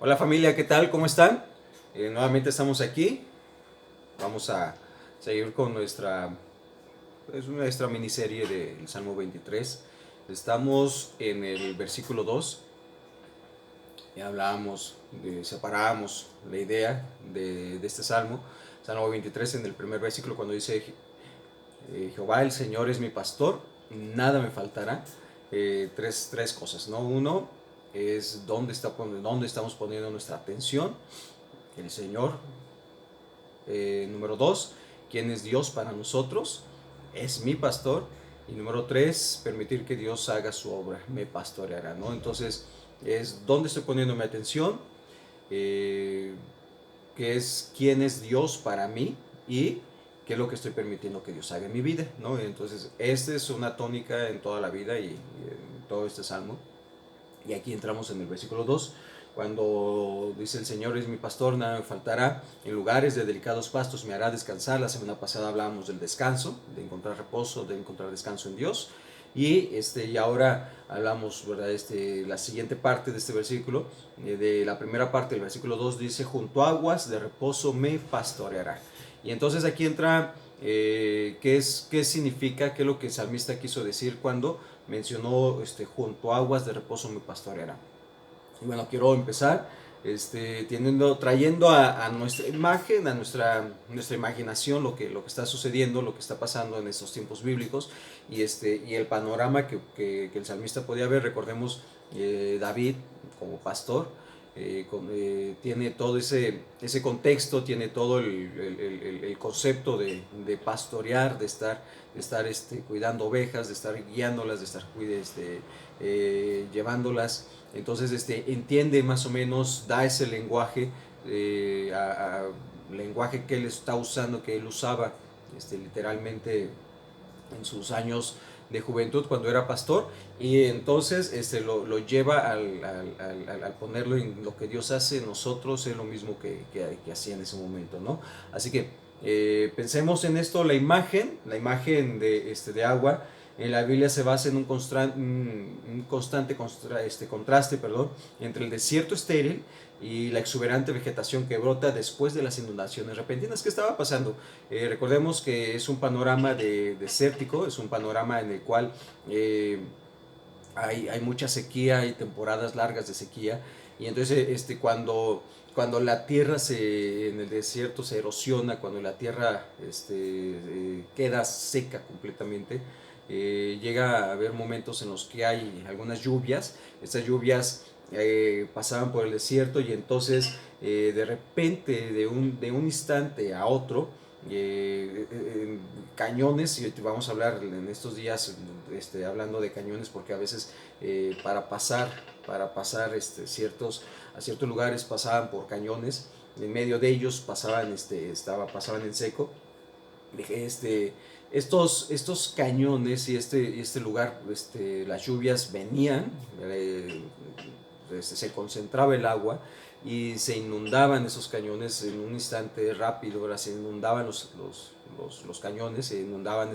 Hola familia, ¿qué tal? ¿Cómo están? Nuevamente estamos aquí. Vamos a seguir con nuestra miniserie del Salmo 23. Estamos en el versículo 2. Ya hablábamos, separábamos la idea de este Salmo. Salmo 23 en el primer versículo cuando dice, Jehová el Señor es mi pastor, nada me faltará. Tres cosas, ¿no? Uno es dónde estamos poniendo nuestra atención, el Señor. Número 2, ¿quién es Dios para nosotros? Es mi pastor. Y número 3, permitir que Dios haga su obra, me pastoreará, ¿no? Entonces, es dónde estoy poniendo mi atención, eh, qué es quién es Dios para mí y qué es lo que estoy permitiendo que Dios haga en mi vida, ¿no? Entonces, esta es una tónica en toda la vida y en todo este salmo. Y aquí entramos en el versículo 2, cuando dice el Señor es mi pastor, nada me faltará, en lugares de delicados pastos me hará descansar. La semana pasada hablábamos del descanso, de encontrar reposo, de encontrar descanso en Dios. Y ahora hablamos, ¿verdad? La siguiente parte de este versículo, de la primera parte del versículo 2 dice, junto a aguas de reposo me pastoreará. Y entonces aquí entra, qué significa, qué es lo que el salmista quiso decir cuando mencionó, junto a aguas de reposo me pastoreará. Y bueno, quiero empezar, trayendo a nuestra imagen, a nuestra imaginación, lo que está sucediendo, lo que está pasando en estos tiempos bíblicos, y el panorama que el salmista podía ver. Recordemos, David como pastor, tiene todo ese contexto, tiene todo el concepto de pastorear, de estar cuidando ovejas, de estar guiándolas, de estar llevándolas. Entonces entiende más o menos, da ese lenguaje, lenguaje que él está usando, que él usaba literalmente en sus años de juventud cuando era pastor, y entonces lo lleva al ponerlo en lo que Dios hace en nosotros, es lo mismo que hacía en ese momento, ¿no? Así que pensemos en esto, la imagen de agua. En la Biblia se basa en un constante contraste, entre el desierto estéril y la exuberante vegetación que brota después de las inundaciones repentinas. ¿Qué estaba pasando? Recordemos que es un panorama desértico, es un panorama en el cual hay mucha sequía, hay temporadas largas de sequía, y entonces cuando la tierra en el desierto se erosiona, cuando la tierra queda seca completamente, llega a haber momentos en los que hay algunas lluvias. Estas lluvias pasaban por el desierto, y entonces de repente, de un instante a otro, cañones, y vamos a hablar en estos días, hablando de cañones, porque a veces a ciertos lugares pasaban por cañones, en medio de ellos pasaban en seco. este, estos cañones y este lugar, las lluvias venían, se concentraba el agua y se inundaban esos cañones en un instante rápido. Ahora se inundaban los cañones, se inundaban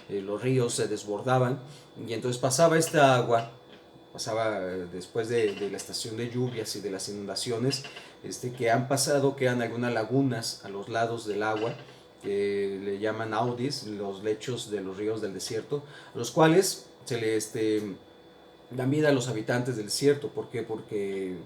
los ríos, se desbordaban, y entonces pasaba esta agua, pasaba después de la estación de lluvias y de las inundaciones, que han pasado, quedan algunas lagunas a los lados del agua, que le llaman audis, los lechos de los ríos del desierto, a los cuales se le dan vida a los habitantes del desierto. ¿Por qué? Porque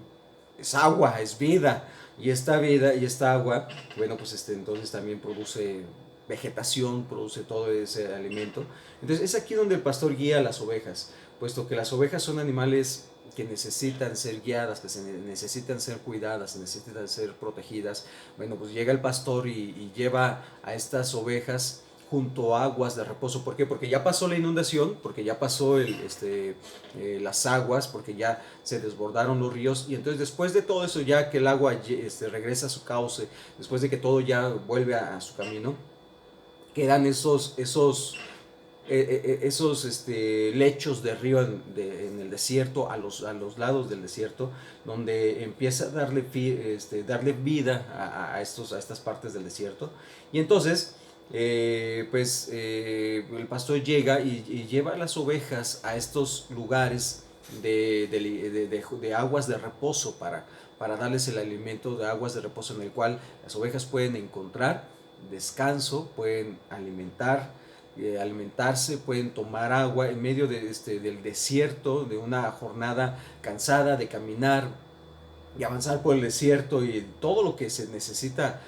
es agua, es vida, y esta vida y esta agua, bueno, pues entonces también produce vegetación, produce todo ese alimento. Entonces es aquí donde el pastor guía a las ovejas, puesto que las ovejas son animales que necesitan ser guiadas, que necesitan ser cuidadas, necesitan ser protegidas. Bueno, pues llega el pastor y lleva a estas ovejas junto a aguas de reposo. ¿Por qué? Porque ya pasó la inundación, porque ya pasó las aguas, porque ya se desbordaron los ríos, y entonces después de todo eso, ya que el agua regresa a su cauce, después de que todo ya vuelve a su camino, quedan esos lechos de río en el desierto, a los lados del desierto, donde empieza a darle vida a estas partes del desierto. Y entonces, el pastor llega y lleva las ovejas a estos lugares de aguas de reposo para darles el alimento de aguas de reposo en el cual las ovejas pueden encontrar descanso, pueden alimentarse, pueden tomar agua en medio del desierto, de una jornada cansada de caminar y avanzar por el desierto y todo lo que se necesita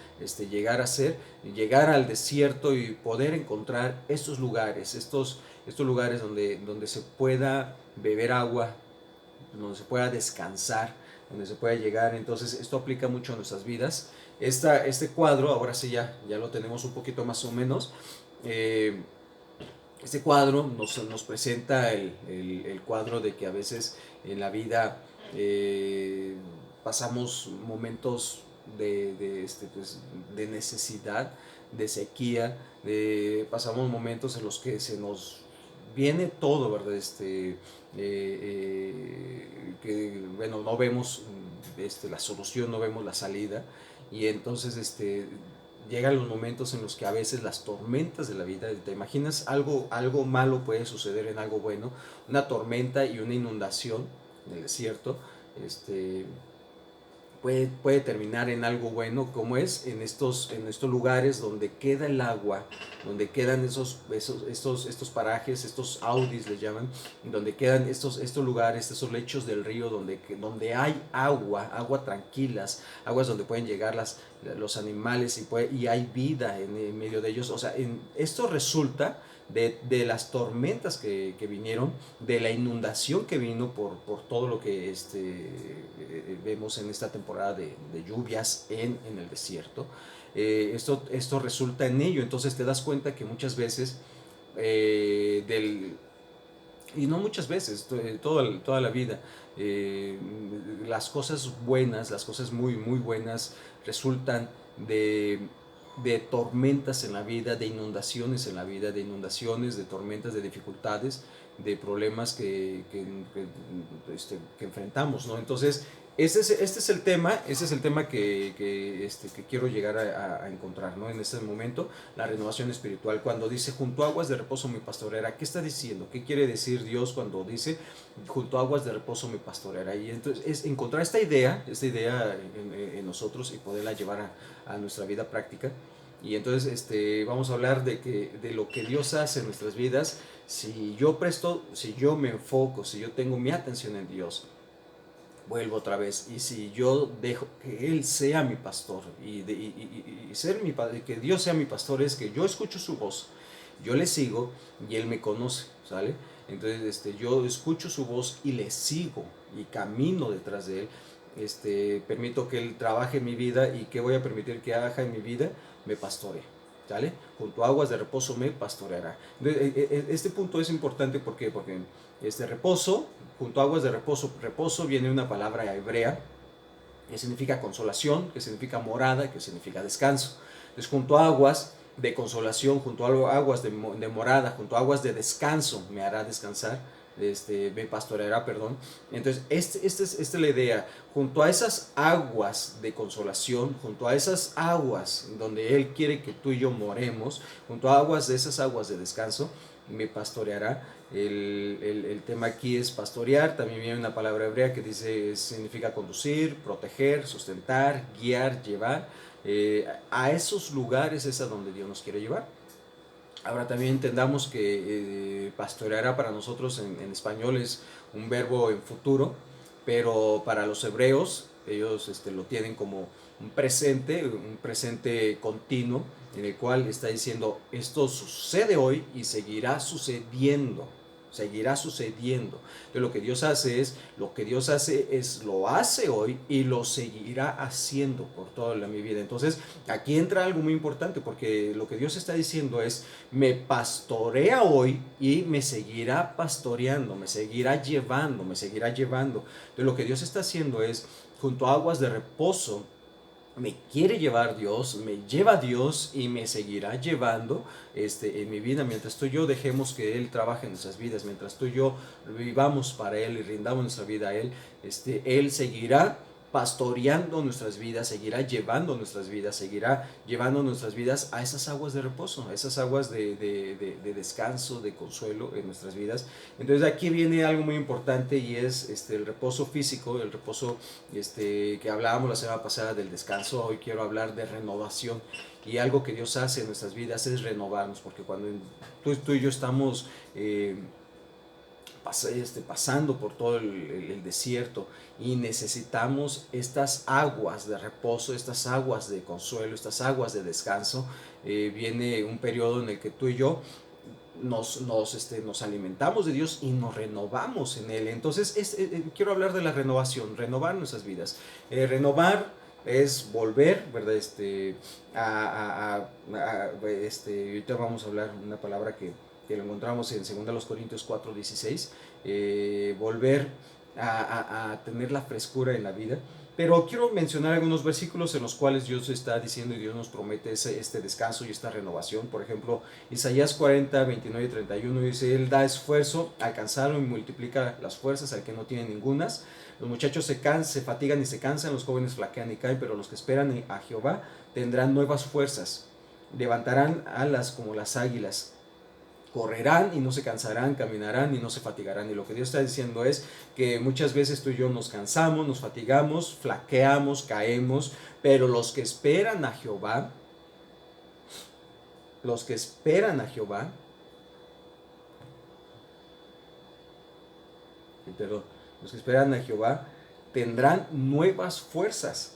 llegar a hacer, llegar al desierto y poder encontrar estos lugares donde se pueda beber agua, donde se pueda descansar, donde se pueda llegar. Entonces esto aplica mucho a nuestras vidas. Este cuadro, ahora sí ya lo tenemos un poquito más o menos. Este cuadro nos presenta el cuadro de que a veces en la vida pasamos momentos pues, de necesidad, de sequía, pasamos momentos en los que se nos viene todo, ¿verdad? Que bueno, no vemos la solución, no vemos la salida, y entonces llegan los momentos en los que a veces las tormentas de la vida, te imaginas algo malo puede suceder en algo bueno, una tormenta y una inundación en el desierto, puede terminar en algo bueno, como es en estos lugares donde queda el agua, donde quedan estos parajes, estos audis les llaman, donde quedan estos lugares, estos lechos del río, donde hay agua tranquilas, aguas donde pueden llegar los animales y hay vida en medio de ellos. O sea, esto resulta de las tormentas que vinieron, de la inundación que vino por todo lo que vemos en esta temporada de lluvias en el desierto. Esto resulta en ello. Entonces te das cuenta que muchas veces, y no muchas veces, toda la vida, las cosas buenas, las cosas muy, muy buenas, resultan de tormentas en la vida, de inundaciones en la vida, de tormentas, de dificultades, de problemas que enfrentamos, ¿no? Entonces, este es el tema, que quiero llegar a encontrar, ¿no? En este momento, la renovación espiritual, cuando dice, junto a aguas de reposo me pastoreará, ¿qué está diciendo? ¿Qué quiere decir Dios cuando dice, junto a aguas de reposo me pastoreará? Y entonces es encontrar esta idea en nosotros y poderla llevar a nuestra vida práctica. Y entonces vamos a hablar de lo que Dios hace en nuestras vidas si yo me enfoco, si yo tengo mi atención en Dios. Vuelvo otra vez, y si yo dejo que Él sea mi pastor que Dios sea mi pastor, es que yo escucho su voz, yo le sigo y Él me conoce, ¿sale? Entonces yo escucho su voz y le sigo y camino detrás de Él. Permito que Él trabaje en mi vida. ¿Y que voy a permitir que haga en mi vida? Me pastoree, ¿sale? Junto a aguas de reposo me pastoreará. Entonces, este punto es importante, ¿por qué? Porque reposo, junto a aguas de reposo viene una palabra hebrea que significa consolación, que significa morada, que significa descanso. Entonces, junto a aguas de consolación, junto a aguas de morada, junto a aguas de descanso, me hará descansar, me pastoreará, perdón. Entonces, esta es la idea. Junto a esas aguas de consolación, junto a esas aguas donde Él quiere que tú y yo moremos, junto a esas aguas de descanso, me pastoreará. El tema aquí es pastorear. También viene una palabra hebrea que significa conducir, proteger, sustentar, guiar, llevar. A esos lugares es a donde Dios nos quiere llevar. Ahora también entendamos que pastoreará para nosotros en español es un verbo en futuro, pero para los hebreos ellos lo tienen como un presente continuo, en el cual está diciendo, esto sucede hoy y seguirá sucediendo. Entonces lo que Dios hace es lo hace hoy y lo seguirá haciendo por toda mi vida. Entonces aquí entra algo muy importante, porque lo que Dios está diciendo es, me pastorea hoy y me seguirá pastoreando, me seguirá llevando. Entonces lo que Dios está haciendo es, junto a aguas de reposo, me quiere llevar Dios, me lleva Dios y me seguirá llevando en mi vida. Mientras tú y yo dejemos que Él trabaje en nuestras vidas, mientras tú y yo vivamos para Él y rindamos nuestra vida a Él, Él seguirá pastoreando nuestras vidas, seguirá llevando nuestras vidas, seguirá llevando nuestras vidas a esas aguas de reposo, a esas aguas de descanso, de consuelo en nuestras vidas. Entonces aquí viene algo muy importante y es el reposo físico, el reposo que hablábamos la semana pasada del descanso. Hoy quiero hablar de renovación, y algo que Dios hace en nuestras vidas es renovarnos, porque cuando tú y yo estamos pasando por todo el desierto y necesitamos estas aguas de reposo, estas aguas de consuelo, estas aguas de descanso, viene un periodo en el que tú y yo nos alimentamos de Dios y nos renovamos en Él. Entonces quiero hablar de la renovación, renovar nuestras vidas. Renovar es volver, ¿verdad? Ahorita vamos a hablar una palabra que lo encontramos en 2 Corintios 4:16, volver a tener la frescura en la vida. Pero quiero mencionar algunos versículos en los cuales Dios está diciendo y Dios nos promete este descanso y esta renovación. Por ejemplo, Isaías 40, 29 y 31 dice: Él da esfuerzo al cansado y multiplica las fuerzas al que no tiene ningunas. Los muchachos se fatigan y se cansan, los jóvenes flaquean y caen, pero los que esperan a Jehová tendrán nuevas fuerzas, levantarán alas como las águilas, correrán y no se cansarán, caminarán y no se fatigarán. Y lo que Dios está diciendo es que muchas veces tú y yo nos cansamos, nos fatigamos, flaqueamos, caemos, pero los que esperan a Jehová, los que esperan a Jehová, los que esperan a Jehová tendrán nuevas fuerzas.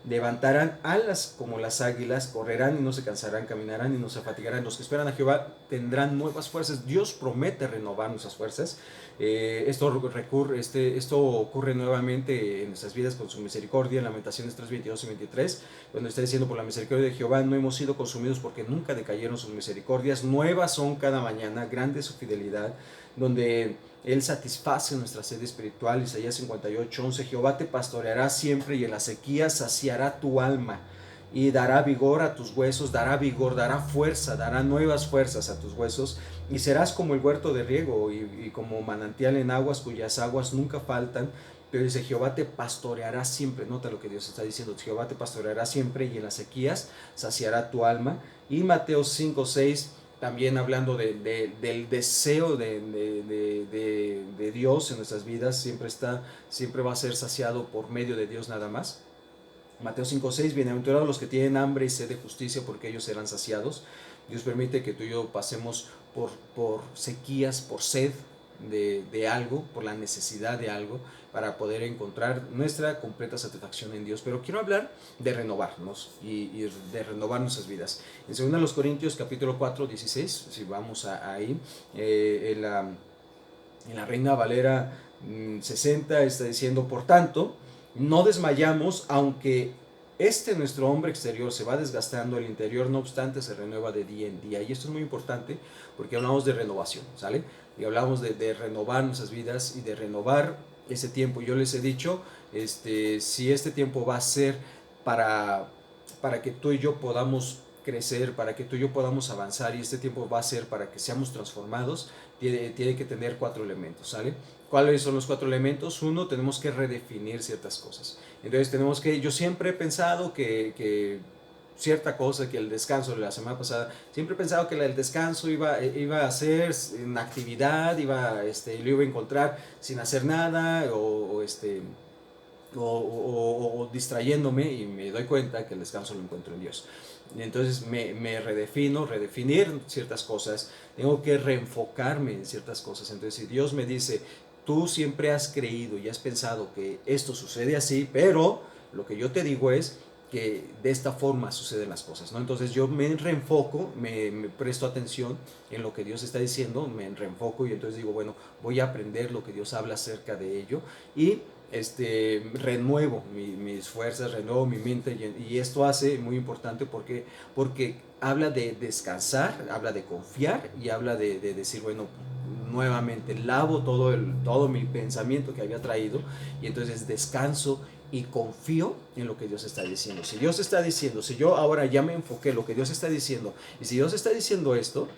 Levantarán alas como las águilas, correrán y no se cansarán, caminarán y no se fatigarán. Los que esperan a Jehová tendrán nuevas fuerzas. Dios promete renovar nuestras fuerzas. Esto ocurre nuevamente en nuestras vidas con su misericordia. En Lamentaciones 3, 22 y 23, cuando está diciendo: por la misericordia de Jehová no hemos sido consumidos, porque nunca decayeron sus misericordias. Nuevas son cada mañana, grande es su fidelidad. Donde Él satisface nuestra sed espiritual. Isaías 58, 11: Jehová te pastoreará siempre, y en la sequía saciará tu alma, y dará vigor a tus huesos, dará vigor, dará fuerza, dará nuevas fuerzas a tus huesos, y serás como el huerto de riego y como manantial en aguas, cuyas aguas nunca faltan. Pero dice: Jehová te pastoreará siempre. Nota lo que Dios está diciendo: Jehová te pastoreará siempre, y en las sequías saciará tu alma. Y Mateo 5, 6, también hablando del deseo de Dios en nuestras vidas, siempre va a ser saciado por medio de Dios nada más. Mateo 5:6: bienaventurados los que tienen hambre y sed de justicia, porque ellos serán saciados. Dios permite que tú y yo pasemos por sequías, por sed de algo, por la necesidad de algo, para poder encontrar nuestra completa satisfacción en Dios. Pero quiero hablar de renovarnos y de renovar nuestras vidas. En 2 Corintios capítulo 4, 16, si vamos ahí, en la Reina Valera 60 está diciendo: por tanto, no desmayamos, aunque nuestro hombre exterior se va desgastando, el interior no obstante se renueva de día en día. Y esto es muy importante porque hablamos de renovación, ¿sale? Y hablamos de renovar nuestras vidas y de renovar ese tiempo. Yo les he dicho, si este tiempo va a ser para que tú y yo podamos crecer, para que tú y yo podamos avanzar, y este tiempo va a ser para que seamos transformados, tiene que tener 4 elementos, ¿sale? ¿Cuáles son los 4 elementos? Uno, tenemos que redefinir ciertas cosas. Entonces yo siempre he pensado que cierta cosa, que el descanso, la semana pasada, siempre he pensado que el descanso iba a ser en actividad, lo iba a encontrar sin hacer nada, o distrayéndome, y me doy cuenta que el descanso lo encuentro en Dios. Y entonces redefinir ciertas cosas, tengo que reenfocarme en ciertas cosas. Entonces, si Dios me dice: tú siempre has creído y has pensado que esto sucede así, pero lo que yo te digo es que de esta forma suceden las cosas, ¿no? Entonces yo me reenfoco, me presto atención en lo que Dios está diciendo, me reenfoco, y entonces digo: bueno, voy a aprender lo que Dios habla acerca de ello, y renuevo mis fuerzas, renuevo mi mente, y esto hace muy importante porque habla de descansar, habla de confiar, y habla de decir: bueno, nuevamente lavo todo mi pensamiento que había traído, y entonces descanso y confío en lo que Dios está diciendo. Si Dios está diciendo, si yo ahora ya me enfoqué en lo que Dios está diciendo, y si Dios está diciendo esto,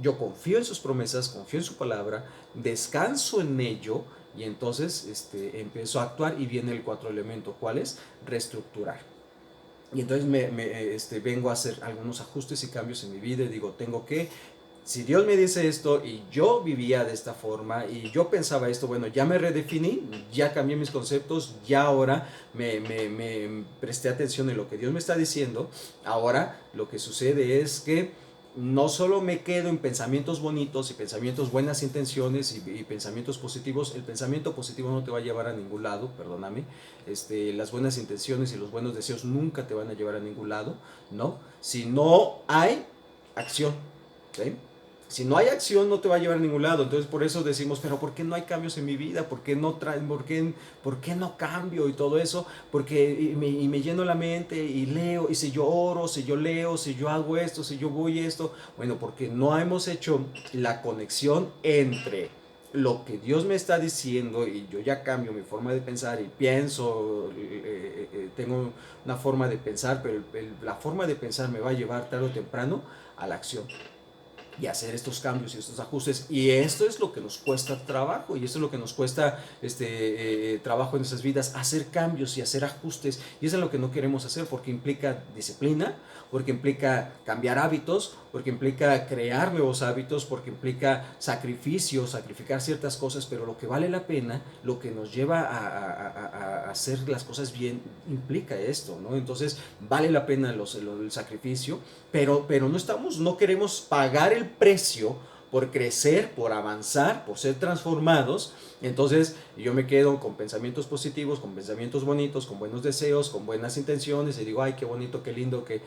yo confío en sus promesas, confío en su palabra, descanso en ello, Y entonces empiezo a actuar y viene el 4 elemento. ¿Cuál es? Reestructurar. Y entonces vengo a hacer algunos ajustes y cambios en mi vida y digo, si Dios me dice esto y yo vivía de esta forma y yo pensaba esto, bueno, ya me redefiní, ya cambié mis conceptos, ya ahora me presté atención en lo que Dios me está diciendo. Ahora lo que sucede es que no solo me quedo en pensamientos bonitos y pensamientos buenas intenciones y pensamientos positivos. El pensamiento positivo no te va a llevar a ningún lado, perdóname. Las buenas intenciones y los buenos deseos nunca te van a llevar a ningún lado, ¿no? Si no hay acción, ¿sí? Si no hay acción no te va a llevar a ningún lado. Entonces por eso decimos, pero ¿por qué no hay cambios en mi vida? ¿Por qué no cambio y todo eso? Porque y me lleno la mente y leo, y si yo oro, si yo leo, si yo hago esto, si yo voy esto. Bueno, porque no hemos hecho la conexión entre lo que Dios me está diciendo y yo ya cambio mi forma de pensar y pienso, tengo una forma de pensar, pero la forma de pensar me va a llevar tarde o temprano a la acción y hacer estos cambios y estos ajustes. Y esto es lo que nos cuesta trabajo, y esto es lo que nos cuesta trabajo en nuestras vidas, hacer cambios y hacer ajustes. Y eso es lo que no queremos hacer, porque implica disciplina, porque implica cambiar hábitos, porque implica crear nuevos hábitos, porque implica sacrificio, sacrificar ciertas cosas. Pero lo que vale la pena, lo que nos lleva a hacer las cosas bien, implica esto, ¿no? Entonces vale la pena el sacrificio, pero no queremos pagar el precio por crecer, por avanzar, por ser transformados. Entonces yo me quedo con pensamientos positivos, con pensamientos bonitos, con buenos deseos, con buenas intenciones, y digo, ay, qué bonito, qué lindo que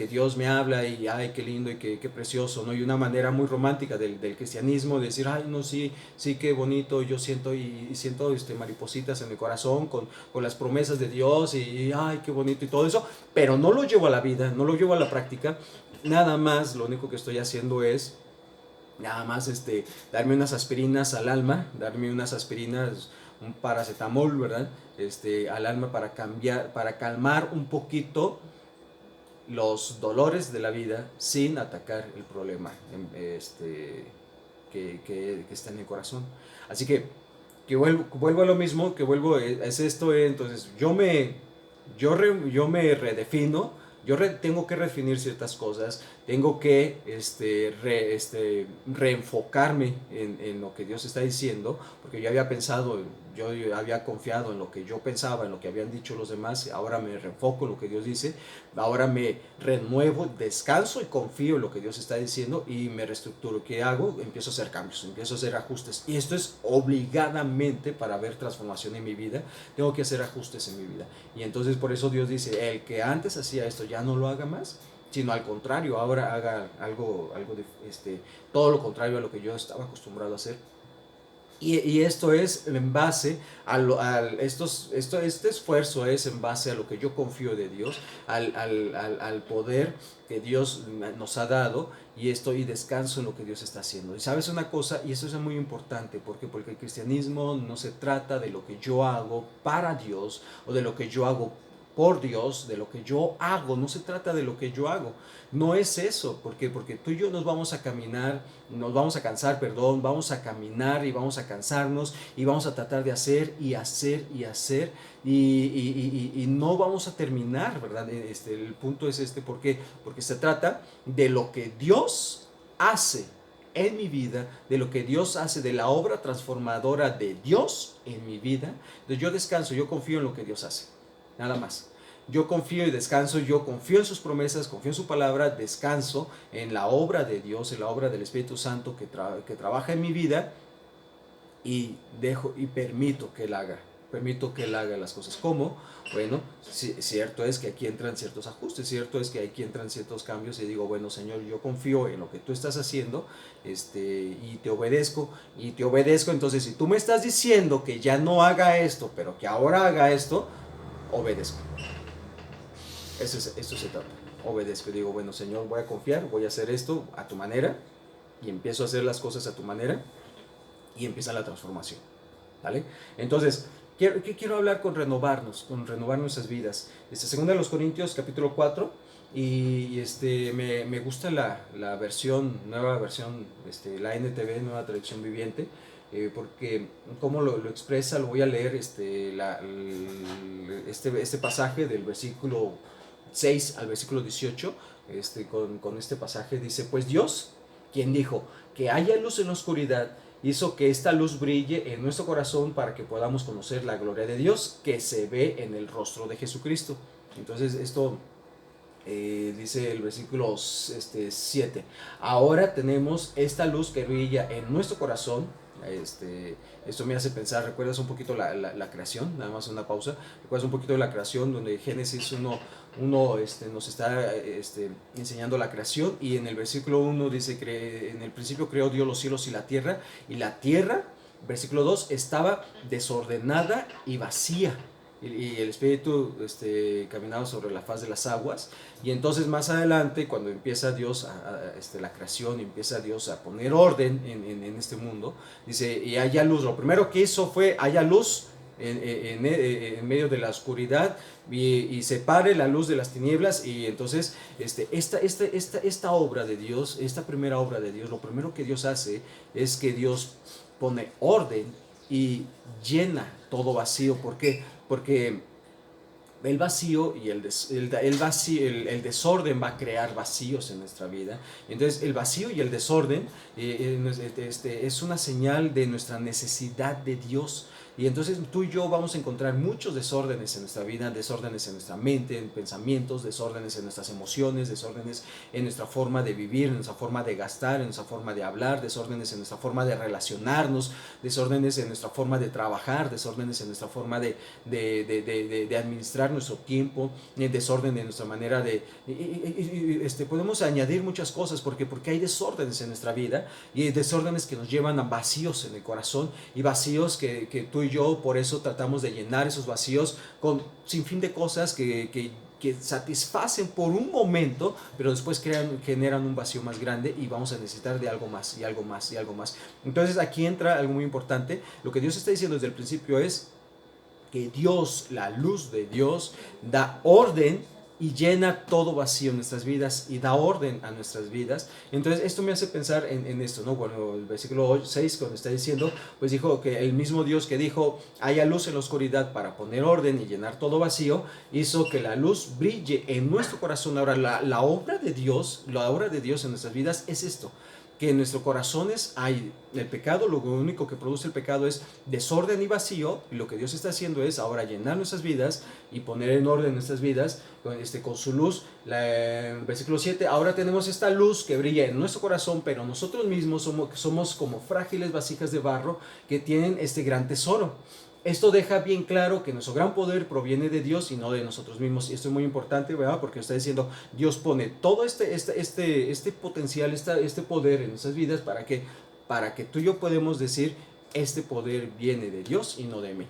Dios me habla, y ay, qué lindo y qué precioso, ¿no? Y una manera muy romántica del cristianismo de decir, ay, no, sí, sí, qué bonito, yo siento y siento maripositas en mi corazón con las promesas de Dios, y ay, qué bonito y todo eso, pero no lo llevo a la vida, no lo llevo a la práctica. Nada más, lo único que estoy haciendo es nada más darme unas aspirinas al alma, darme unas aspirinas, un paracetamol, ¿verdad? Al alma para calmar un poquito los dolores de la vida sin atacar el problema que está en el corazón. Así que vuelvo a lo mismo, es esto. Entonces yo me redefino, tengo que redefinir ciertas cosas, tengo que reenfocarme en lo que Dios está diciendo, porque yo había pensado, yo había confiado en lo que yo pensaba, en lo que habían dicho los demás. Ahora me reenfoco en lo que Dios dice, ahora me renuevo, descanso y confío en lo que Dios está diciendo y me reestructuro. ¿Qué hago? Empiezo a hacer cambios, empiezo a hacer ajustes, y esto es obligadamente. Para ver transformación en mi vida tengo que hacer ajustes en mi vida. Y entonces por eso Dios dice, el que antes hacía esto ya no lo haga más, sino al contrario, ahora haga algo todo lo contrario a lo que yo estaba acostumbrado a hacer. Y esto es en base este esfuerzo es en base a lo que yo confío de Dios, al poder que Dios nos ha dado, y descanso en lo que Dios está haciendo. Y sabes una cosa, y eso es muy importante, porque el cristianismo no se trata de lo que yo hago para Dios, o de lo que yo hago por Dios, de lo que yo hago. No se trata de lo que yo hago, no es eso. Porque tú y yo nos vamos a cansar, perdón, vamos a caminar y vamos a cansarnos, y vamos a tratar de hacer y hacer y hacer, y no vamos a terminar, ¿verdad? El punto es ¿por qué? Porque se trata de lo que Dios hace en mi vida, de lo que Dios hace, de la obra transformadora de Dios en mi vida. Entonces yo descanso, yo confío en lo que Dios hace, nada más. Yo confío y descanso, yo confío en sus promesas, confío en su palabra, descanso en la obra de Dios, en la obra del Espíritu Santo que trabaja en mi vida, y permito que Él haga las cosas. ¿Cómo? Bueno, cierto es que aquí entran ciertos ajustes, cierto es que aquí entran ciertos cambios, y digo, bueno, Señor, yo confío en lo que tú estás haciendo, y te obedezco, entonces si tú me estás diciendo que ya no haga esto, pero que ahora haga esto, obedezco. Esto se trata, obedezco. Digo, bueno, Señor, voy a confiar, voy a hacer esto a tu manera, y empiezo a hacer las cosas a tu manera, y empieza la transformación, ¿vale? Entonces, quiero hablar con renovar nuestras vidas. Segunda de los Corintios, capítulo 4, y me gusta la nueva versión, la NTV, Nueva Traducción Viviente. porque como lo expresa, lo voy a leer, este pasaje del versículo 6 al versículo 18, con este pasaje dice, pues Dios, quien dijo que haya luz en la oscuridad, hizo que esta luz brille en nuestro corazón para que podamos conocer la gloria de Dios que se ve en el rostro de Jesucristo. Entonces esto dice el versículo 7, ahora tenemos esta luz que brilla en nuestro corazón. Esto me hace pensar, ¿recuerdas un poquito la creación? Nada más una pausa. ¿Recuerdas un poquito de la creación donde Génesis 1 nos está enseñando la creación, y en el versículo 1 dice que en el principio creó Dios los cielos y la tierra, versículo 2, estaba desordenada y vacía, y el Espíritu caminaba sobre la faz de las aguas. Y entonces más adelante, cuando empieza Dios la creación, empieza Dios a poner orden en este mundo, dice, y haya luz. Lo primero que hizo fue, haya luz en medio de la oscuridad, y separe la luz de las tinieblas. Y entonces esta obra de Dios, esta primera obra de Dios, lo primero que Dios hace es que Dios pone orden y llena todo vacío. ¿Por qué? Porque el vacío y el desorden va a crear vacíos en nuestra vida. Entonces el vacío y el desorden es una señal de nuestra necesidad de Dios. Y entonces tú y yo vamos a encontrar muchos desórdenes en nuestra vida, desórdenes en nuestra mente, en pensamientos, desórdenes en nuestras emociones, desórdenes en nuestra forma de vivir, en nuestra forma de gastar, en nuestra forma de hablar, desórdenes en nuestra forma de relacionarnos, desórdenes en nuestra forma de trabajar, desórdenes en nuestra forma de administrar nuestro tiempo, desorden en nuestra manera de... podemos añadir muchas cosas porque hay desórdenes en nuestra vida, y desórdenes que nos llevan a vacíos en el corazón, y vacíos que tú y yo por eso tratamos de llenar esos vacíos con sin fin de cosas que satisfacen por un momento, pero después generan un vacío más grande, y vamos a necesitar de algo más y algo más y algo más. Entonces aquí entra algo muy importante. Lo que Dios está diciendo desde el principio es que Dios, la luz de Dios, da orden y llena todo vacío en nuestras vidas, y da orden a nuestras vidas. Entonces esto me hace pensar en esto, ¿no? Bueno, el versículo 6, cuando está diciendo, pues dijo que el mismo Dios que dijo, haya luz en la oscuridad para poner orden y llenar todo vacío, hizo que la luz brille en nuestro corazón. Ahora, la obra de Dios en nuestras vidas es esto, que en nuestros corazones hay el pecado. Lo único que produce el pecado es desorden y vacío, y lo que Dios está haciendo es ahora llenar nuestras vidas y poner en orden nuestras vidas con su luz. Versículo 7, ahora tenemos esta luz que brilla en nuestro corazón, pero nosotros mismos somos como frágiles vasijas de barro que tienen este gran tesoro. Esto deja bien claro que nuestro gran poder proviene de Dios y no de nosotros mismos. Y esto es muy importante, ¿verdad? Porque está diciendo, Dios pone todo este potencial, este poder en nuestras vidas para que tú y yo podemos decir, este poder viene de Dios y no de mí.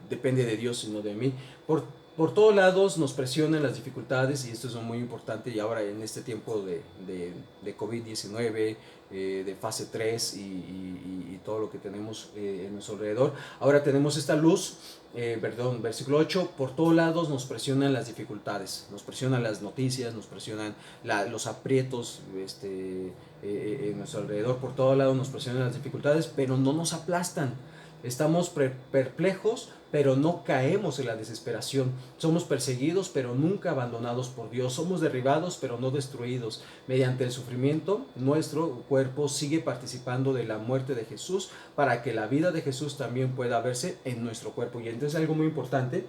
Depende de Dios y no de mí. Por todos lados nos presionan las dificultades, y esto es muy importante, y ahora en este tiempo de COVID-19, de fase 3 y todo lo que tenemos en nuestro alrededor. Ahora tenemos esta luz, versículo 8, por todos lados nos presionan las dificultades, nos presionan las noticias, nos presionan los aprietos en nuestro alrededor. Por todos lados nos presionan las dificultades, pero no nos aplastan. Estamos perplejos, pero no caemos en la desesperación. Somos perseguidos, pero nunca abandonados por Dios. Somos derribados, pero no destruidos. Mediante el sufrimiento, nuestro cuerpo sigue participando de la muerte de Jesús, para que la vida de Jesús también pueda verse en nuestro cuerpo. Y entonces algo muy importante,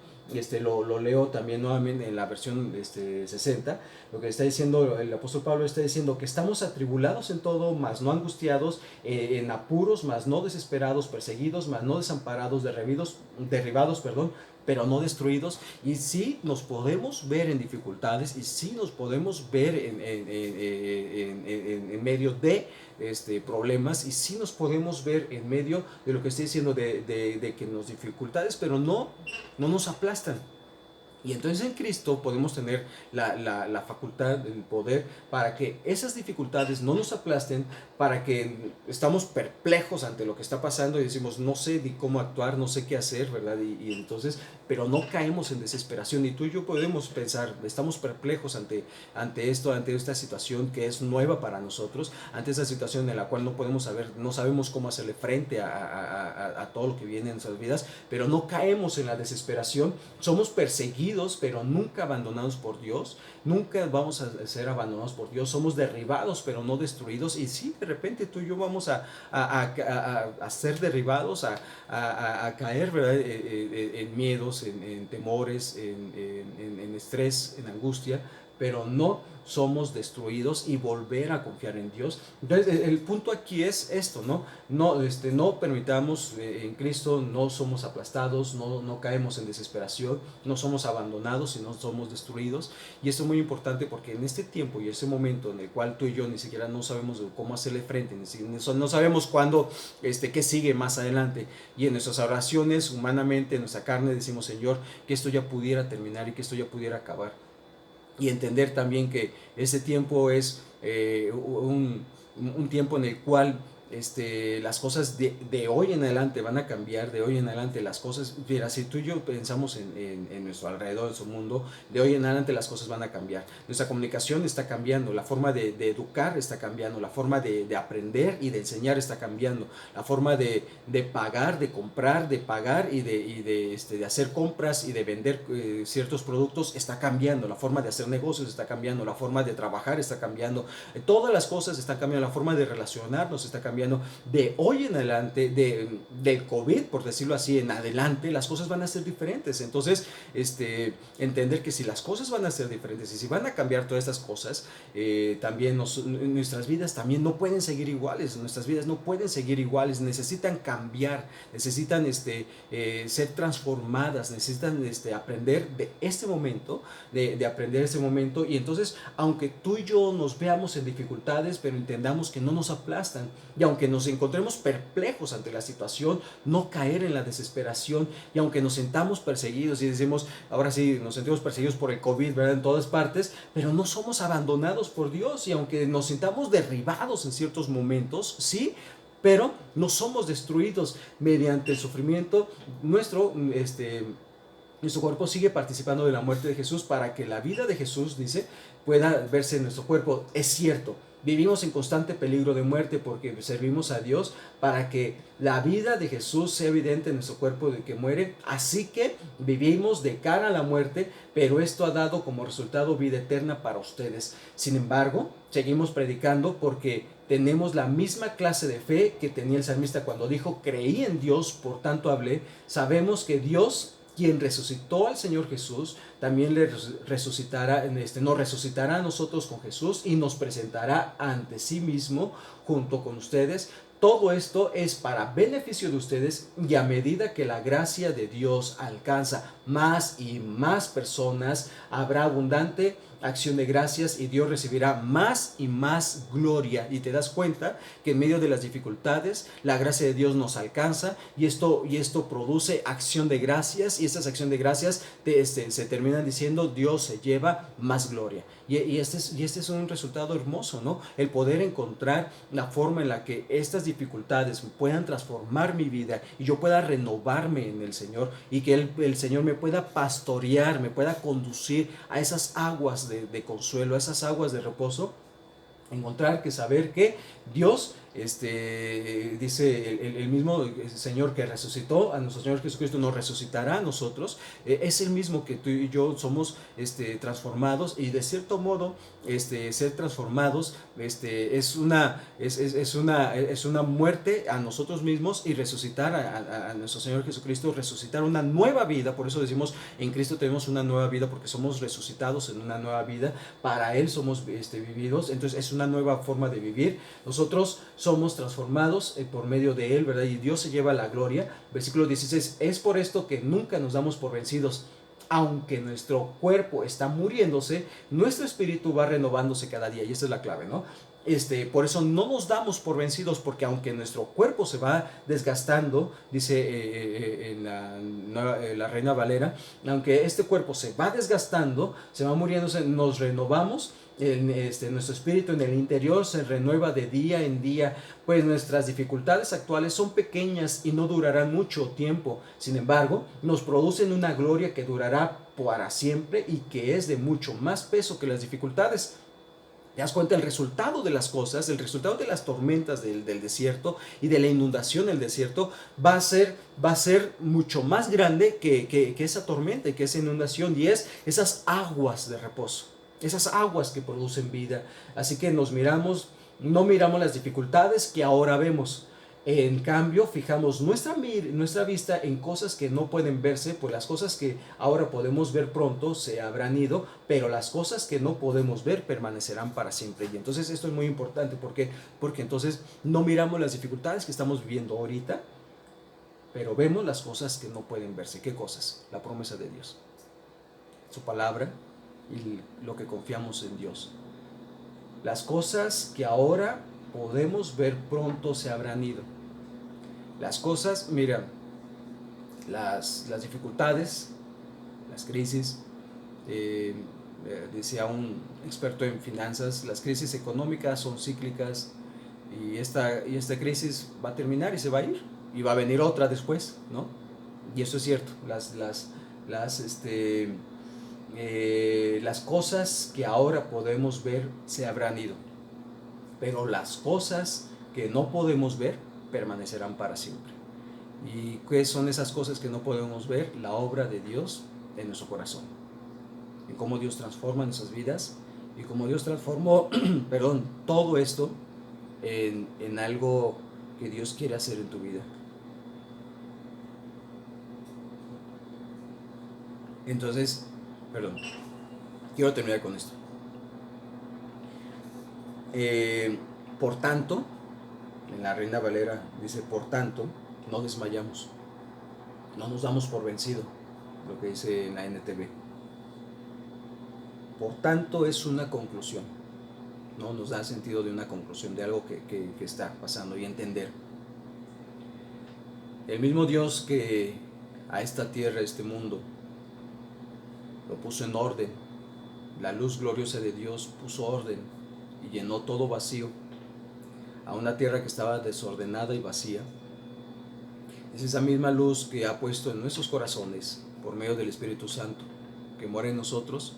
lo leo también nuevamente en la versión 60, lo que está diciendo el apóstol Pablo, está diciendo que estamos atribulados en todo, mas no angustiados, en apuros, mas no desesperados, perseguidos, mas no desamparados, derribados, pero no destruidos. Y sí nos podemos ver en dificultades, y sí nos podemos ver en medio de problemas, y sí nos podemos ver en medio de lo que estoy diciendo, de que nos dificultades, pero no nos aplastan. Y entonces en Cristo podemos tener la facultad, el poder, para que esas dificultades no nos aplasten, para que estamos perplejos ante lo que está pasando y decimos, no sé ni cómo actuar, no sé qué hacer, ¿verdad? Y entonces, pero no caemos en desesperación. Y tú y yo podemos pensar, estamos perplejos ante esto, ante esta situación que es nueva para nosotros, ante esa situación en la cual no podemos saber, no sabemos cómo hacerle frente a todo lo que viene en nuestras vidas, pero no caemos en la desesperación. Somos perseguidos, pero nunca abandonados por Dios. Nunca vamos a ser abandonados por Dios. Somos derribados, pero no destruidos. Y sí, de repente tú y yo vamos a ser derribados, a caer, ¿verdad? En miedos, en temores, en estrés, en angustia, pero no somos destruidos y volver a confiar en Dios. Entonces el punto aquí es esto, ¿no? No permitamos en Cristo, no somos aplastados, no caemos en desesperación, no somos abandonados y no somos destruidos. Y esto es muy importante porque en este tiempo y ese momento en el cual tú y yo ni siquiera no sabemos cómo hacerle frente, no sabemos cuándo, qué sigue más adelante, y en nuestras oraciones humanamente, en nuestra carne decimos, Señor, que esto ya pudiera terminar y que esto ya pudiera acabar. Y entender también que ese tiempo es un tiempo en el cual las cosas de hoy en adelante van a cambiar, de hoy en adelante las cosas, mira, si tú y yo pensamos en nuestro alrededor, en nuestro mundo, de hoy en adelante las cosas van a cambiar. Nuestra comunicación está cambiando, la forma de educar está cambiando, la forma de aprender y de enseñar está cambiando, la forma de pagar, de comprar, de pagar y de hacer compras y de vender ciertos productos está cambiando, la forma de hacer negocios está cambiando, la forma de trabajar está cambiando, todas las cosas están cambiando, la forma de relacionarnos está cambiando. De hoy en adelante, del COVID, por decirlo así, en adelante, las cosas van a ser diferentes. Entonces, entender que si las cosas van a ser diferentes y si van a cambiar todas estas cosas, también nuestras vidas también no pueden seguir iguales, nuestras vidas no pueden seguir iguales, necesitan cambiar, necesitan ser transformadas, necesitan aprender de este momento, de aprender este momento. Y entonces, aunque tú y yo nos veamos en dificultades, pero entendamos que no nos aplastan, y aunque nos encontremos perplejos ante la situación, no caer en la desesperación. Y aunque nos sentamos perseguidos y decimos, ahora sí, nos sentimos perseguidos por el COVID, ¿verdad? En todas partes, pero no somos abandonados por Dios. Y aunque nos sintamos derribados en ciertos momentos, sí, pero no somos destruidos mediante el sufrimiento. Nuestro cuerpo sigue participando de la muerte de Jesús para que la vida de Jesús, dice, pueda verse en nuestro cuerpo. Es cierto, vivimos en constante peligro de muerte porque servimos a Dios para que la vida de Jesús sea evidente en nuestro cuerpo de que muere. Así que vivimos de cara a la muerte, pero esto ha dado como resultado vida eterna para ustedes. Sin embargo, seguimos predicando porque tenemos la misma clase de fe que tenía el salmista cuando dijo, creí en Dios, por tanto hablé. Sabemos que Dios, quien resucitó al Señor Jesús, también le resucitará, nos resucitará a nosotros con Jesús y nos presentará ante sí mismo junto con ustedes. Todo esto es para beneficio de ustedes, y a medida que la gracia de Dios alcanza más y más personas, habrá abundante acción de gracias y Dios recibirá más y más gloria. Y te das cuenta que en medio de las dificultades la gracia de Dios nos alcanza, y esto produce acción de gracias, y esas acción de gracias se terminan diciendo Dios se lleva más gloria. Y este es un resultado hermoso, ¿no? El poder encontrar la forma en la que estas dificultades puedan transformar mi vida y yo pueda renovarme en el Señor, y que el Señor me pueda pastorear, me pueda conducir a esas aguas de consuelo, a esas aguas de reposo. Encontrar que saber que Dios, dice el mismo Señor que resucitó a nuestro Señor Jesucristo, nos resucitará a nosotros. Es el mismo que tú y yo somos transformados, y de cierto modo ser transformados es una muerte a nosotros mismos, y resucitar a nuestro Señor Jesucristo, resucitar una nueva vida. Por eso decimos, en Cristo tenemos una nueva vida, porque somos resucitados en una nueva vida, para Él somos vividos. Entonces es una nueva forma de vivir. Nosotros somos transformados por medio de Él, ¿verdad? Y Dios se lleva la gloria. Versículo 16, es por esto que nunca nos damos por vencidos. Aunque nuestro cuerpo está muriéndose, nuestro espíritu va renovándose cada día. Y esa es la clave, ¿no? Por eso no nos damos por vencidos, porque aunque nuestro cuerpo se va desgastando, dice la Reina Valera, aunque este cuerpo se va desgastando, se va muriendo, nos renovamos, nuestro espíritu en el interior se renueva de día en día, pues nuestras dificultades actuales son pequeñas y no durarán mucho tiempo. Sin embargo, nos producen una gloria que durará para siempre y que es de mucho más peso que las dificultades. ¿Te das cuenta? El resultado de las cosas, el resultado de las tormentas del desierto y de la inundación del desierto va a ser mucho más grande que esa tormenta y que esa inundación, y es esas aguas de reposo, esas aguas que producen vida. Así que no miramos las dificultades que ahora vemos. En cambio, fijamos nuestra vista en cosas que no pueden verse, pues las cosas que ahora podemos ver pronto se habrán ido, pero las cosas que no podemos ver permanecerán para siempre. Y entonces esto es muy importante, porque entonces no miramos las dificultades que estamos viviendo ahorita, pero vemos las cosas que no pueden verse. ¿Qué cosas? La promesa de Dios, su palabra y lo que confiamos en Dios. Las cosas que ahora podemos ver pronto se habrán ido. Las cosas, mira, las dificultades, las crisis, decía un experto en finanzas, las crisis económicas son cíclicas, y esta crisis va a terminar y se va a ir, y va a venir otra después, ¿no? Y eso es cierto. Las cosas que ahora podemos ver se habrán ido, pero las cosas que no podemos ver permanecerán para siempre. ¿Y qué son esas cosas que no podemos ver? La obra de Dios en nuestro corazón, en cómo Dios transforma nuestras vidas y cómo Dios transformó todo esto en algo que Dios quiere hacer en tu vida. Entonces, quiero terminar con esto. Por tanto, en la Reina Valera dice, por tanto, no desmayamos, no nos damos por vencido, lo que dice en la NTV. Por tanto, es una conclusión, ¿no? Nos da sentido de una conclusión, de algo que está pasando, y entender. El mismo Dios que a esta tierra, a este mundo, lo puso en orden, la luz gloriosa de Dios puso orden y llenó todo vacío a una tierra que estaba desordenada y vacía. Es esa misma luz que ha puesto en nuestros corazones por medio del Espíritu Santo, que mora en nosotros,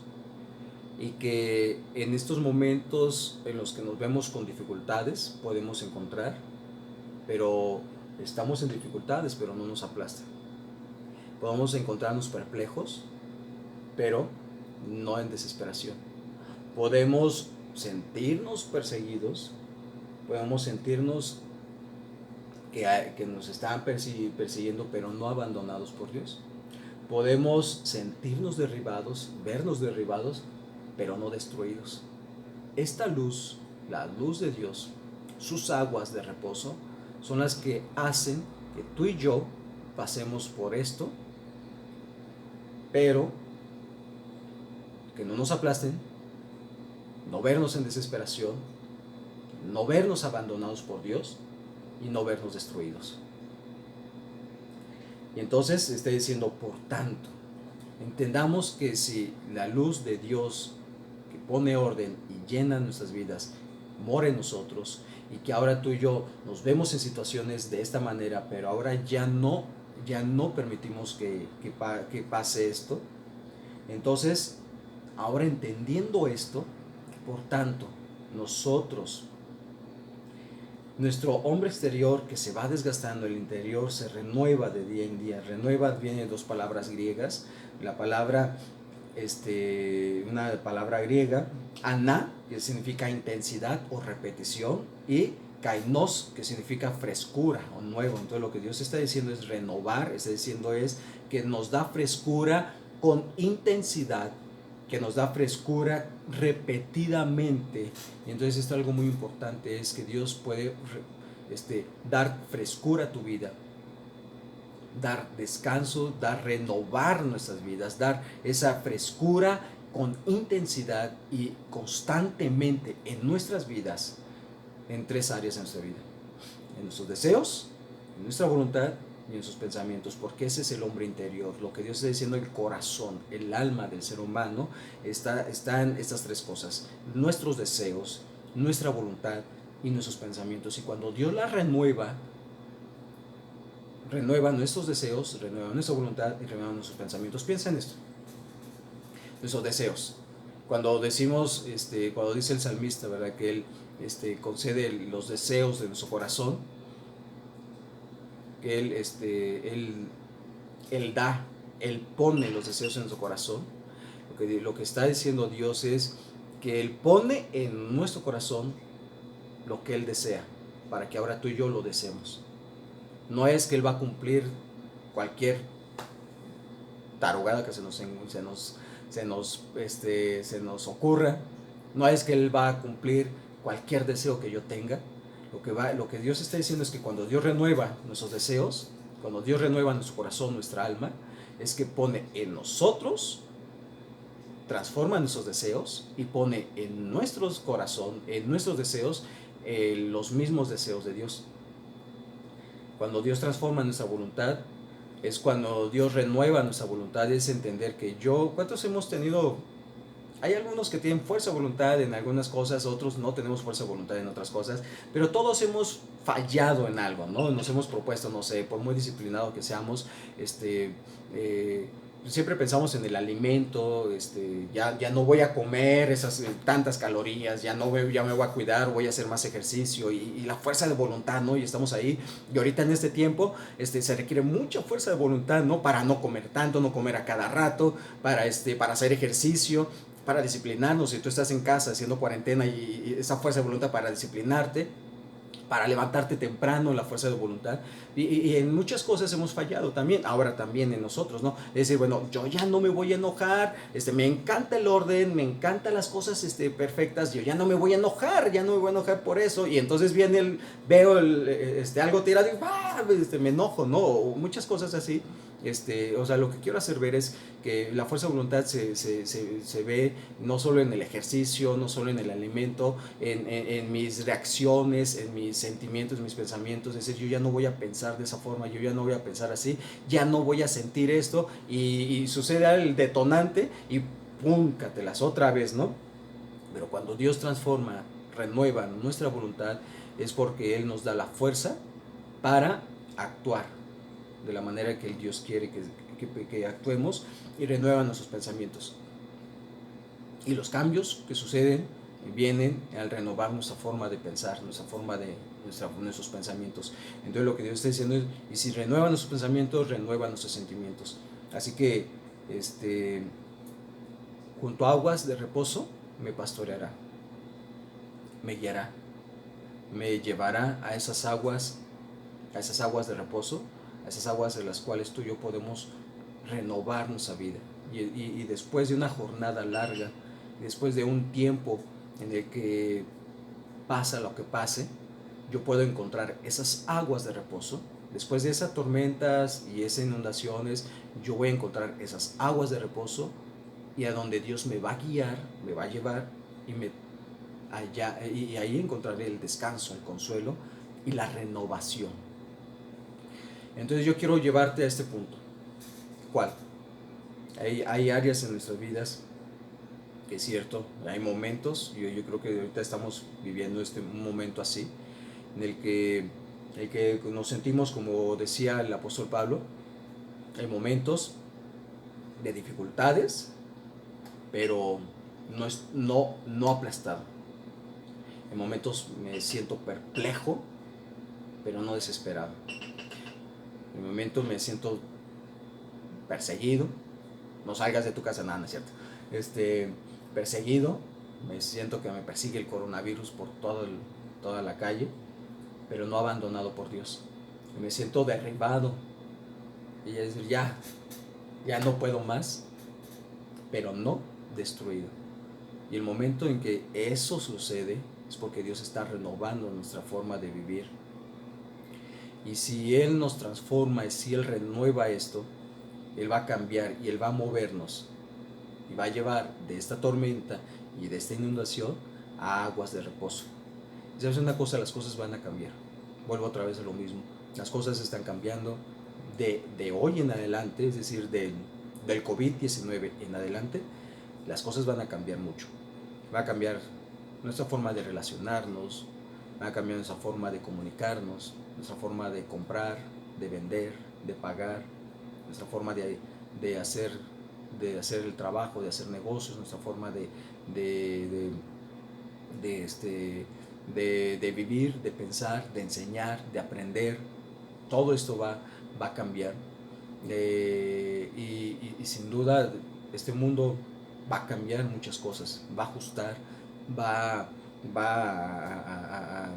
y que en estos momentos en los que nos vemos con dificultades podemos encontrar, pero estamos en dificultades, pero no nos aplastan. Podemos encontrarnos perplejos, pero no en desesperación. Podemos sentirnos perseguidos, podemos sentirnos que nos están persiguiendo, pero no abandonados por Dios. Podemos sentirnos derribados, vernos derribados, pero no destruidos. Esta luz, la luz de Dios, sus aguas de reposo, son las que hacen que tú y yo pasemos por esto, pero que no nos aplasten, no vernos en desesperación, no vernos abandonados por Dios y no vernos destruidos. Y entonces está diciendo, por tanto, entendamos que si la luz de Dios que pone orden y llena nuestras vidas mora en nosotros, y que ahora tú y yo nos vemos en situaciones de esta manera, pero ahora ya no permitimos que pase esto, entonces ahora entendiendo esto, por tanto, nosotros, nuestro hombre exterior que se va desgastando, el interior se renueva de día en día. Renueva viene de dos palabras griegas. La palabra, una palabra griega, ana, que significa intensidad o repetición, y kainos, que significa frescura o nuevo. Entonces lo que Dios está diciendo es renovar, está diciendo es que nos da frescura con intensidad, que nos da frescura repetidamente. Y entonces esto es algo muy importante, es que Dios puede dar frescura a tu vida, dar descanso, renovar nuestras vidas, dar esa frescura con intensidad y constantemente en nuestras vidas, en 3 áreas de nuestra vida: en nuestros deseos, en nuestra voluntad y en sus pensamientos, porque ese es el hombre interior. Lo que Dios está diciendo, el corazón, el alma del ser humano, están estas 3 cosas: nuestros deseos, nuestra voluntad y nuestros pensamientos. Y cuando Dios las renueva nuestros deseos, renueva nuestra voluntad y renueva nuestros pensamientos. Piensa en esto: nuestros deseos. Cuando decimos, cuando dice el salmista, ¿verdad?, que él concede los deseos de nuestro corazón, que él da, Él pone los deseos en nuestro corazón. Lo que está diciendo Dios es que Él pone en nuestro corazón lo que Él desea, para que ahora tú y yo lo deseemos. No es que Él va a cumplir cualquier tarugada que se nos ocurra. No es que Él va a cumplir cualquier deseo que yo tenga. Lo que Dios está diciendo es que cuando Dios renueva nuestros deseos, cuando Dios renueva nuestro corazón, nuestra alma, es que pone en nosotros, transforma nuestros deseos y pone en nuestro corazón, en nuestros deseos, los mismos deseos de Dios. Cuando Dios transforma nuestra voluntad, es cuando Dios renueva nuestra voluntad. Es entender que ¿cuántos hemos tenido? Hay algunos que tienen fuerza de voluntad en algunas cosas, otros no tenemos fuerza de voluntad en otras cosas, pero todos hemos fallado en algo, ¿no? Nos hemos propuesto, no sé, por muy disciplinado que seamos, siempre pensamos en el alimento, ya no voy a comer esas tantas calorías, ya me voy a cuidar, voy a hacer más ejercicio y la fuerza de voluntad, ¿no? Y estamos ahí, y ahorita en este tiempo se requiere mucha fuerza de voluntad, ¿no? Para no comer tanto, no comer a cada rato, para hacer ejercicio, para disciplinarnos. Si tú estás en casa haciendo cuarentena y esa fuerza de voluntad para disciplinarte, para levantarte temprano, la fuerza de voluntad, y en muchas cosas hemos fallado también, ahora también en nosotros, ¿no? Es decir, bueno, yo ya no me voy a enojar, me encanta el orden, me encantan las cosas perfectas, yo ya no me voy a enojar, por eso, y entonces veo algo tirado y me enojo, ¿no? O muchas cosas así. O sea, lo que quiero hacer ver es que la fuerza de voluntad se ve no solo en el ejercicio, no solo en el alimento, en mis reacciones, en mis sentimientos, en mis pensamientos. Es decir, yo ya no voy a pensar de esa forma, yo ya no voy a pensar así, ya no voy a sentir esto, y sucede el detonante y púncatelas otra vez, ¿no? Pero cuando Dios transforma, renueva nuestra voluntad, es porque Él nos da la fuerza para actuar de la manera que el Dios quiere que actuemos, y renueva nuestros pensamientos. Y los cambios que suceden vienen al renovar nuestra forma de pensar, nuestros pensamientos. Entonces lo que Dios está diciendo es, y si renueva nuestros pensamientos, renueva nuestros sentimientos. Así que junto a aguas de reposo me pastoreará, me guiará, me llevará a esas aguas de reposo, a esas aguas de las cuales tú y yo podemos renovar nuestra vida. Y después de una jornada larga, después de un tiempo en el que pasa lo que pase, yo puedo encontrar esas aguas de reposo. Después de esas tormentas y esas inundaciones, yo voy a encontrar esas aguas de reposo, y a donde Dios me va a guiar, me va a llevar, y ahí encontraré el descanso, el consuelo y la renovación. Entonces yo quiero llevarte a este punto. ¿Cuál? Hay áreas en nuestras vidas que es cierto, hay momentos, yo creo que ahorita estamos viviendo un momento así, en el que nos sentimos, como decía el apóstol Pablo, hay momentos de dificultades, pero no aplastado. En momentos me siento perplejo, pero no desesperado. En momentos me siento perseguido. No salgas de tu casa, nada, no es cierto. Perseguido, me siento que me persigue el coronavirus por toda la calle, pero no abandonado por Dios. Y me siento derribado, y es decir, ya no puedo más, pero no destruido. Y el momento en que eso sucede es porque Dios está renovando nuestra forma de vivir. Y si Él nos transforma, y si Él renueva esto, Él va a cambiar y Él va a movernos y va a llevar de esta tormenta y de esta inundación a aguas de reposo. ¿Sabes una cosa? Las cosas van a cambiar. Vuelvo otra vez a lo mismo. Las cosas están cambiando de hoy en adelante, es decir, del COVID-19 en adelante. Las cosas van a cambiar mucho. Va a cambiar nuestra forma de relacionarnos, va a cambiar nuestra forma de comunicarnos, nuestra forma de comprar, de vender, de pagar, nuestra forma de hacer, de hacer el trabajo, de hacer negocios, nuestra forma de, de, de vivir, de pensar, de enseñar, de aprender. Todo esto va a cambiar. Y sin duda este mundo va a cambiar muchas cosas, va a ajustar, va, va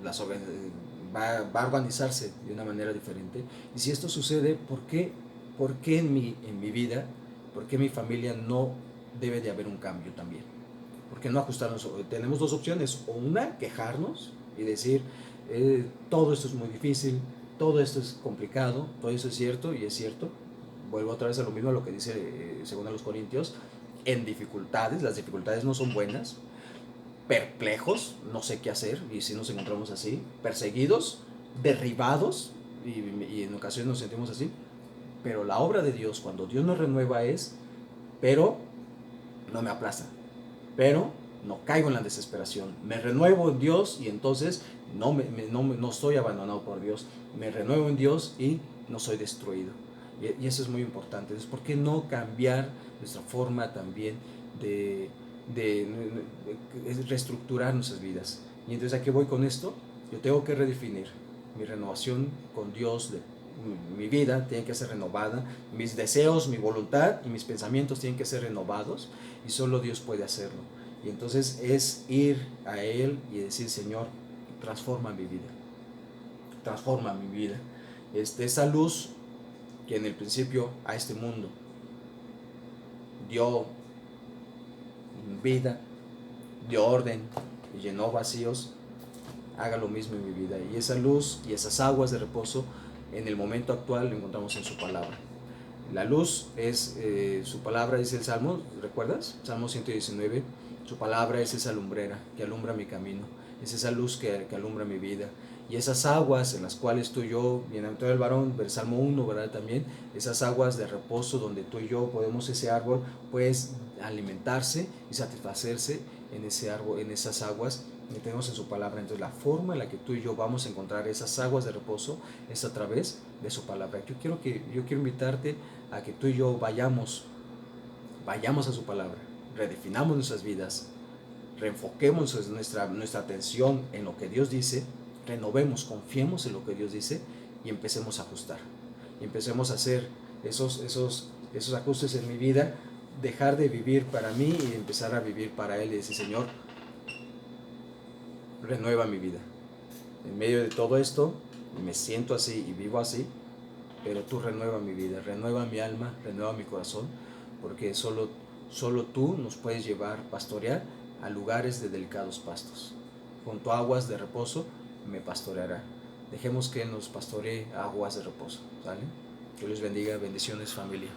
las, va a organizarse de una manera diferente. Y si esto sucede, por qué en mi vida, por qué en mi familia no debe de haber un cambio también? ¿Por qué no ajustarnos? Tenemos dos opciones, o una, quejarnos y decir, todo esto es muy difícil, todo esto es complicado, todo eso es cierto y es cierto. Vuelvo otra vez a lo mismo, a lo que dice según a los Corintios, en dificultades, las dificultades no son buenas, perplejos, no sé qué hacer, y si nos encontramos así, perseguidos, derribados, y en ocasiones nos sentimos así, pero la obra de Dios, cuando Dios nos renueva es, pero no me aplasta, pero no caigo en la desesperación, me renuevo en Dios y entonces no estoy abandonado por Dios, me renuevo en Dios y no soy destruido. Y eso es muy importante. Entonces, ¿por qué no cambiar nuestra forma también de, de, de reestructurar nuestras vidas? Y entonces, ¿a qué voy con esto? Yo tengo que redefinir mi renovación con Dios de mi vida tiene que ser renovada, mis deseos, mi voluntad y mis pensamientos tienen que ser renovados y solo Dios puede hacerlo. Y entonces es ir a Él y decir, Señor, transforma mi vida, transforma mi vida. Esa luz que en el principio a este mundo dio vida, dio orden y llenó vacíos, haga lo mismo en mi vida. Y esa luz y esas aguas de reposo en el momento actual lo encontramos en su palabra. La luz es su palabra, dice el Salmo, ¿recuerdas? Salmo 119, su palabra es esa lumbrera que alumbra mi camino, es esa luz que alumbra mi vida. Y esas aguas en las cuales tú y yo, bienaventurado el varón, el Salmo 1, ¿verdad? También, esas aguas de reposo donde tú y yo podemos, ese árbol, pues alimentarse y satisfacerse en ese árbol, en esas aguas que tenemos en su palabra. Entonces la forma en la que tú y yo vamos a encontrar esas aguas de reposo es a través de su palabra. Yo quiero invitarte a que tú y yo vayamos a su palabra, redefinamos nuestras vidas, reenfoquemos nuestra atención en lo que Dios dice, renovemos, confiemos en lo que Dios dice y empecemos a ajustar. Y empecemos a hacer esos ajustes en mi vida, dejar de vivir para mí y empezar a vivir para Él y decir, Señor, renueva mi vida. En medio de todo esto, me siento así y vivo así, pero tú renueva mi vida, renueva mi alma, renueva mi corazón, porque solo tú nos puedes llevar, pastorear a lugares de delicados pastos. Junto a aguas de reposo me pastoreará. Dejemos que nos pastoree a aguas de reposo, ¿sale? Que Dios bendiga, bendiciones familia.